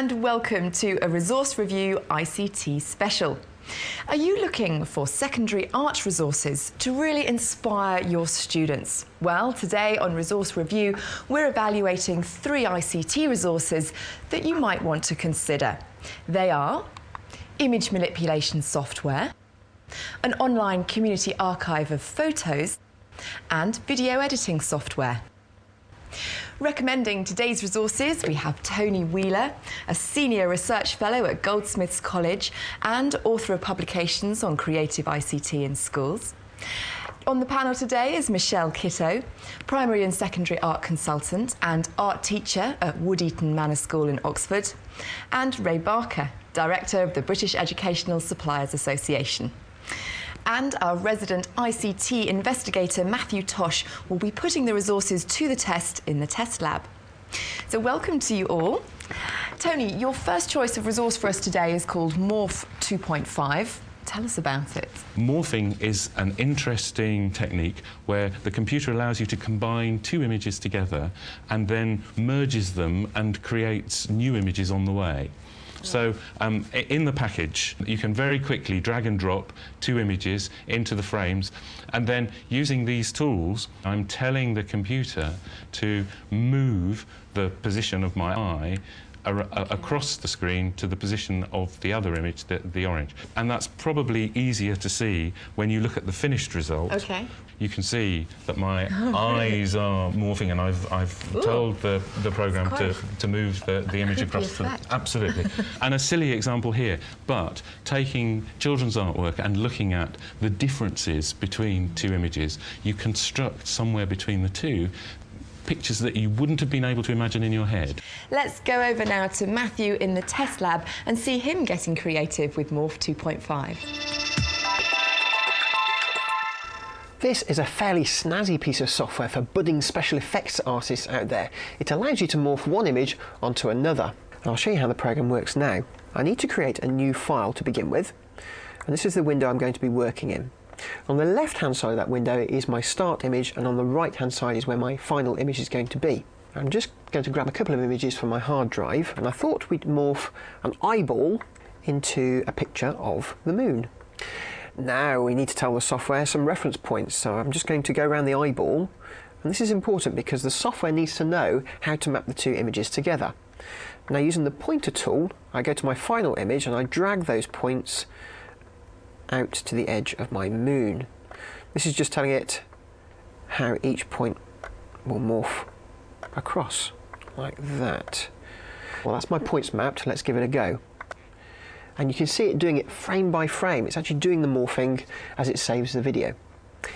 and welcome to a Resource Review ICT Special. Are you looking for secondary art resources to really inspire your students? Well, today on Resource Review, we're evaluating 3 ICT resources that you might want to consider. They are image manipulation software, an online community archive of photos, and video editing software. Recommending today's resources, we have Tony Wheeler, a Senior Research Fellow at Goldsmiths College and author of publications on creative ICT in schools. On the panel today is Michelle Kitto, Primary and Secondary Art Consultant and Art Teacher at Wood Eaton Manor School in Oxford, and Ray Barker, Director of the British Educational Suppliers Association. And our resident ICT investigator, Matthew Tosh, will be putting the resources to the test in the test lab. So welcome to you all. Tony, your first choice of resource for us today is called Morph 2.5. Tell us about it. Morphing is an interesting technique where the computer allows you to combine 2 images together and then merges them and creates new images on the way. So in the package, you can very quickly drag and drop 2 images into the frames, and then using these tools, I'm telling the computer to move the position of my eye across the screen to the position of the other image, the orange. And that's probably easier to see when you look at the finished result. Okay. You can see that my eyes are morphing, and I've told the program to move the image across. Absolutely. And a silly example here, but taking children's artwork and looking at the differences between 2 images, you construct somewhere between the 2 pictures that you wouldn't have been able to imagine in your head. Let's go over now to Matthew in the test lab and see him getting creative with Morph 2.5. This is a fairly snazzy piece of software for budding special effects artists out there. It allows you to morph one image onto another. And I'll show you how the program works now. I need to create a new file to begin with, and this is the window I'm going to be working in. On the left-hand side of that window is my start image, and on the right-hand side is where my final image is going to be. I'm just going to grab a couple of images from my hard drive, and I thought we'd morph an eyeball into a picture of the moon. Now we need to tell the software some reference points, so I'm just going to go around the eyeball, and this is important because the software needs to know how to map the 2 images together. Now, using the pointer tool, I go to my final image and I drag those points out to the edge of my moon. This is just telling it how each point will morph across, like that. Well, that's my points mapped. Let's give it a go. And you can see it doing it frame by frame. It's actually doing the morphing as it saves the video.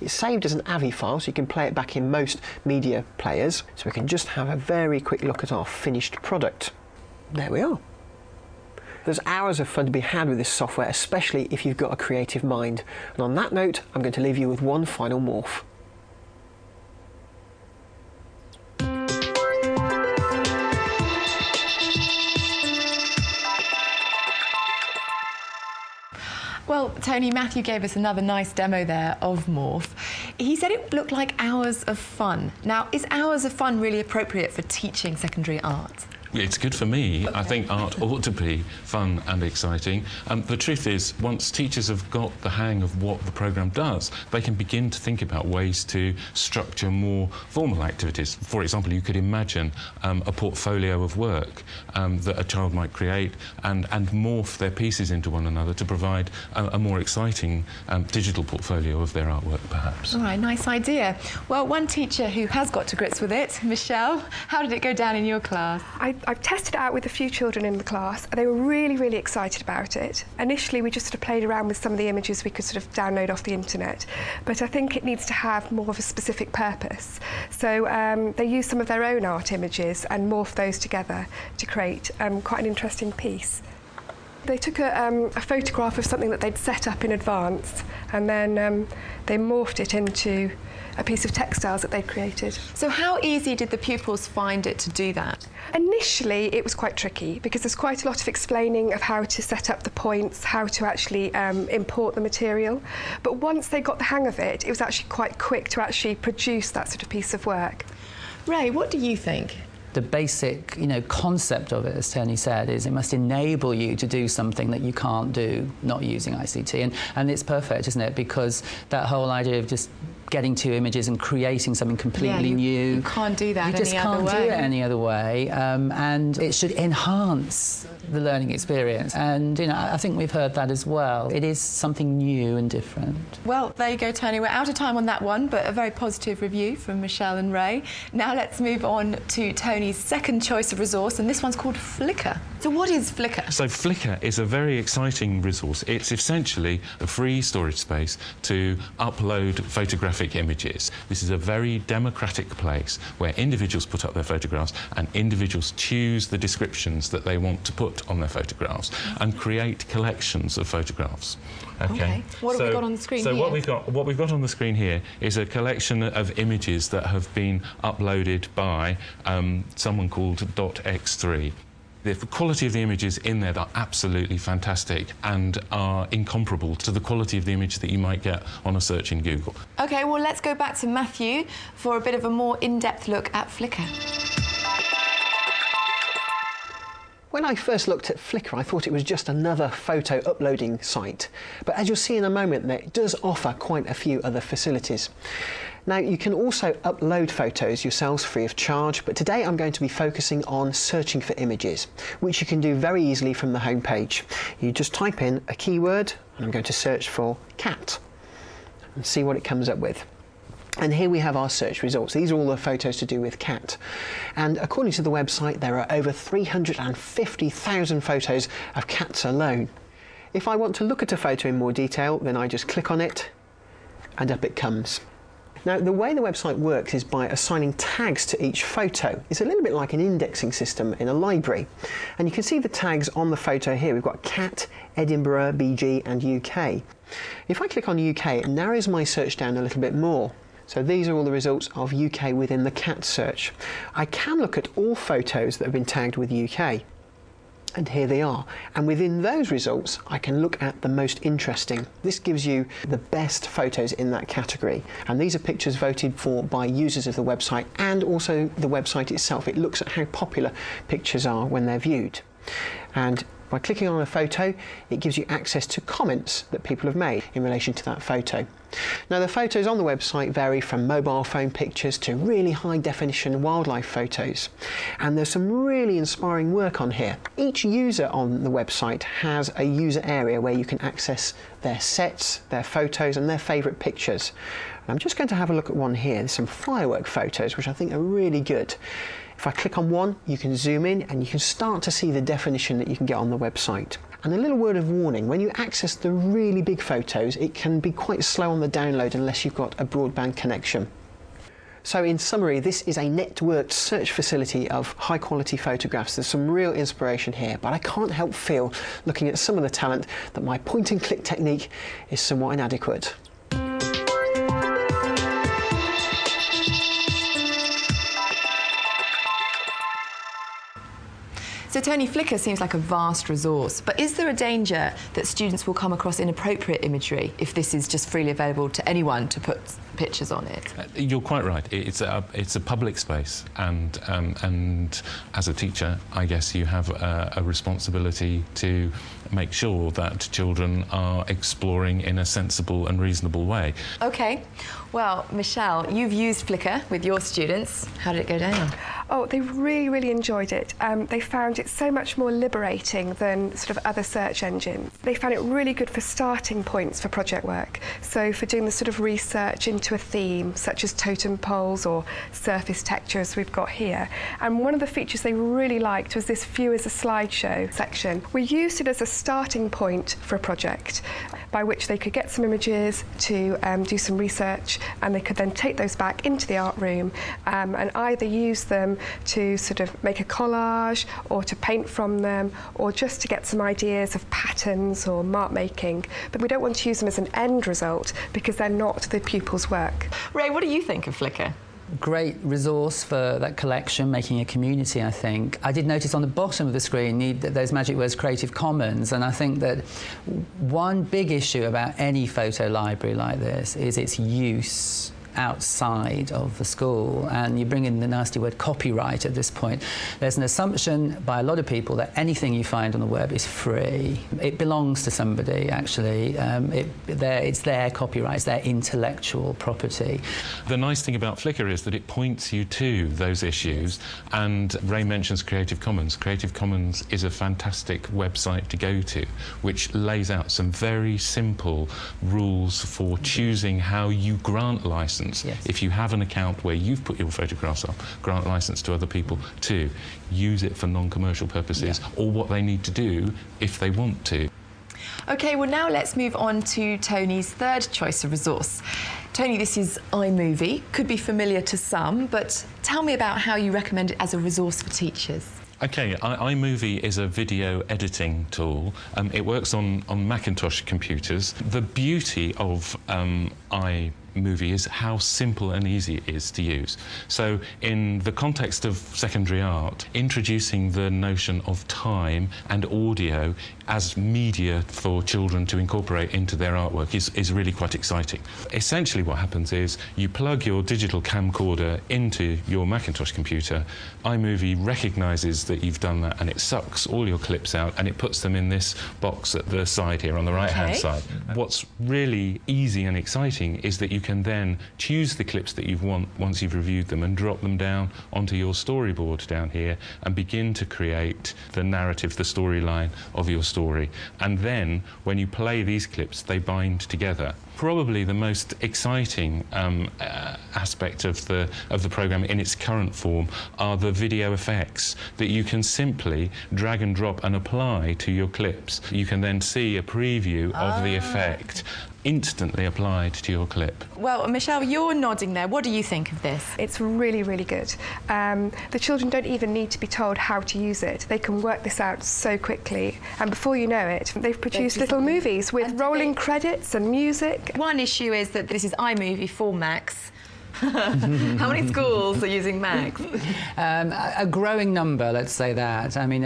It's saved as an AVI file, so you can play it back in most media players. So we can just have a very quick look at our finished product. There we are. There's hours of fun to be had with this software, especially if you've got a creative mind. And on that note, I'm going to leave you with one final morph. Well, Tony, Matthew gave us another nice demo there of Morph. He said it looked like hours of fun. Now, is hours of fun really appropriate for teaching secondary art? It's good for me. Okay. I think art ought to be fun and exciting. The truth is, once teachers have got the hang of what the programme does, they can begin to think about ways to structure more formal activities. For example, you could imagine a portfolio of work that a child might create and morph their pieces into one another to provide a more exciting digital portfolio of their artwork, perhaps. All right, nice idea. Well, one teacher who has got to grips with it, Michelle, how did it go down in your class? I've tested it out with a few children in the class. They were really, really excited about it. Initially, we just sort of played around with some of the images we could sort of download off the internet, but I think it needs to have more of a specific purpose. So they used some of their own art images and morphed those together to create quite an interesting piece. They took a photograph of something that they'd set up in advance, and then they morphed it into a piece of textiles that they'd created. So how easy did the pupils find it to do that? Initially, it was quite tricky because there's quite a lot of explaining of how to set up the points, how to actually import the material. But once they got the hang of it, it was actually quite quick to actually produce that sort of piece of work. Ray, what do you think? the basic, concept of it, as Tony said, is it must enable you to do something that you can't do not using ICT. And it's perfect, isn't it? Because that whole idea of just getting two images and creating something completely new. You can't do that You just can't do it any other way. And it should enhance the learning experience. And, I think we've heard that as well. It is something new and different. Well, there you go, Tony. We're out of time on that one, but a very positive review from Michelle and Ray. Now let's move on to Tony's second choice of resource, and this one's called Flickr. So what is Flickr? So Flickr is a very exciting resource. It's essentially a free storage space to upload photographic images. This is a very democratic place where individuals put up their photographs and individuals choose the descriptions that they want to put on their photographs and create collections of photographs. Okay. What have we got on the screen here? What we've got on the screen here is a collection of images that have been uploaded by someone called .x3. The quality of the images in there are absolutely fantastic and are incomparable to the quality of the image that you might get on a search in Google. OK, well, let's go back to Matthew for a bit of a more in-depth look at Flickr. When I first looked at Flickr, I thought it was just another photo uploading site. But as you'll see in a moment, it does offer quite a few other facilities. Now, you can also upload photos yourselves free of charge, but today I'm going to be focusing on searching for images, which you can do very easily from the home page. You just type in a keyword, and I'm going to search for cat, and see what it comes up with. And here we have our search results. These are all the photos to do with cat. And according to the website, there are over 350,000 photos of cats alone. If I want to look at a photo in more detail, then I just click on it, and up it comes. Now, the way the website works is by assigning tags to each photo. It's a little bit like an indexing system in a library. And you can see the tags on the photo here. We've got cat, Edinburgh, BG and UK. If I click on UK, it narrows my search down a little bit more. So these are all the results of UK within the cat search. I can look at all photos that have been tagged with UK. And here they are. And within those results, I can look at the most interesting. This gives you the best photos in that category. And these are pictures voted for by users of the website and also the website itself. It looks at how popular pictures are when they're viewed. And by clicking on a photo, it gives you access to comments that people have made in relation to that photo. Now, the photos on the website vary from mobile phone pictures to really high definition wildlife photos. And there's some really inspiring work on here. Each user on the website has a user area where you can access their sets, their photos and their favourite pictures. And I'm just going to have a look at one here. There's some firework photos which I think are really good. If I click on one, you can zoom in and you can start to see the definition that you can get on the website. And a little word of warning, when you access the really big photos, it can be quite slow on the download unless you've got a broadband connection. So in summary, this is a networked search facility of high quality photographs. There's some real inspiration here, but I can't help feel, looking at some of the talent, that my point and click technique is somewhat inadequate. So, Tony, Flickr seems like a vast resource, but is there a danger that students will come across inappropriate imagery if this is just freely available to anyone to put pictures on it? You're quite right. It's a public space, and as a teacher, I guess you have a responsibility to make sure that children are exploring in a sensible and reasonable way. OK. Well, Michelle, you've used Flickr with your students. How did it go down? Oh, they really, really enjoyed it. They found it so much more liberating than sort of other search engines. They found it really good for starting points for project work. So for doing the sort of research into a theme, such as totem poles or surface texture, as we've got here. And one of the features they really liked was this view as a slideshow section. We used it as a starting point for a project by which they could get some images to do some research, and they could then take those back into the art room and either use them to sort of make a collage or to paint from them, or just to get some ideas of patterns or mark making. But we don't want to use them as an end result because they're not the pupils' work. Ray, what do you think of Flickr? Great resource for that collection, making a community, I think. I did notice on the bottom of the screen those magic words Creative Commons, and I think that one big issue about any photo library like this is its use outside of the school, and you bring in the nasty word copyright at this point, there's an assumption by a lot of people that anything you find on the web is free. It belongs to somebody, actually. It's their copyright, it's their intellectual property. The nice thing about Flickr is that it points you to those issues, and Ray mentions Creative Commons. Creative Commons is a fantastic website to go to, which lays out some very simple rules for choosing how you grant license. Yes. If you have an account where you've put your photographs up, grant license to other people to use it for non-commercial purposes, or what they need to do if they want to. OK, well, now let's move on to Tony's third choice of resource. Tony, this is Imovie. Could be familiar to some, but tell me about how you recommend it as a resource for teachers. OK, Imovie is a video editing tool. It works on Macintosh computers. The beauty of Imovie is how simple and easy it is to use. So in the context of secondary art, introducing the notion of time and audio as media for children to incorporate into their artwork is really quite exciting. Essentially what happens is you plug your digital camcorder into your Macintosh computer, Imovie recognises that you've done that, and it sucks all your clips out and it puts them in this box at the side here on the right-hand side. What's really easy and exciting is that you can then choose the clips that you want once you've reviewed them and drop them down onto your storyboard down here and begin to create the narrative, the storyline of your story. And then when you play these clips, they bind together. Probably the most exciting aspect of the programme in its current form are the video effects that you can simply drag and drop and apply to your clips. You can then see a preview of the effect instantly applied to your clip. Well, Michelle, you're nodding there. What do you think of this? It's really, really good. The children don't even need to be told how to use it. They can work this out so quickly, and before you know it, they've produced little movies with rolling credits and music. One issue is that this is Imovie for Macs. How many schools are using Macs? A growing number, let's say that. I mean,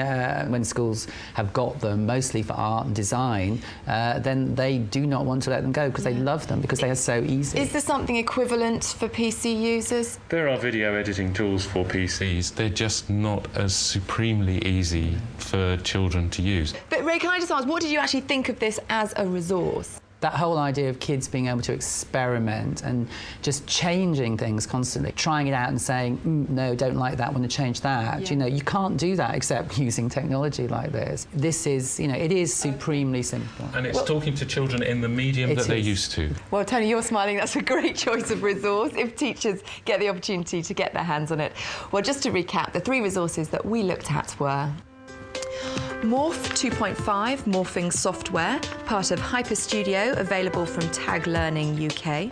when schools have got them, mostly for art and design, then they do not want to let them go because they love them, because they are so easy. Is there something equivalent for PC users? There are video editing tools for PCs. They're just not as supremely easy for children to use. But Ray, can I just ask, what did you actually think of this as a resource? That whole idea of kids being able to experiment and just changing things constantly, trying it out and saying, no, don't like that, want to change that. Yeah. You know, you can't do that except using technology like this. This is, you know, it is supremely simple. And it's talking to children in the medium that they're used to. Well, Tony, you're smiling. That's a great choice of resource if teachers get the opportunity to get their hands on it. Well, just to recap, the three resources that we looked at were Morph 2.5 morphing software, part of HyperStudio, available from Tag Learning UK.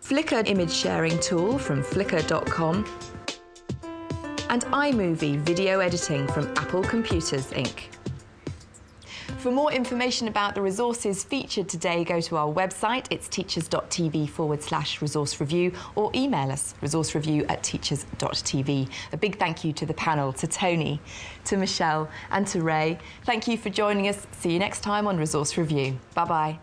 Flickr image sharing tool from flickr.com. And Imovie video editing from Apple Computers, Inc. For more information about the resources featured today, go to our website. It's teachers.tv/resource review, or email us, resourcereview@teachers.tv. A big thank you to the panel, to Tony, to Michelle and to Ray. Thank you for joining us. See you next time on Resource Review. Bye-bye.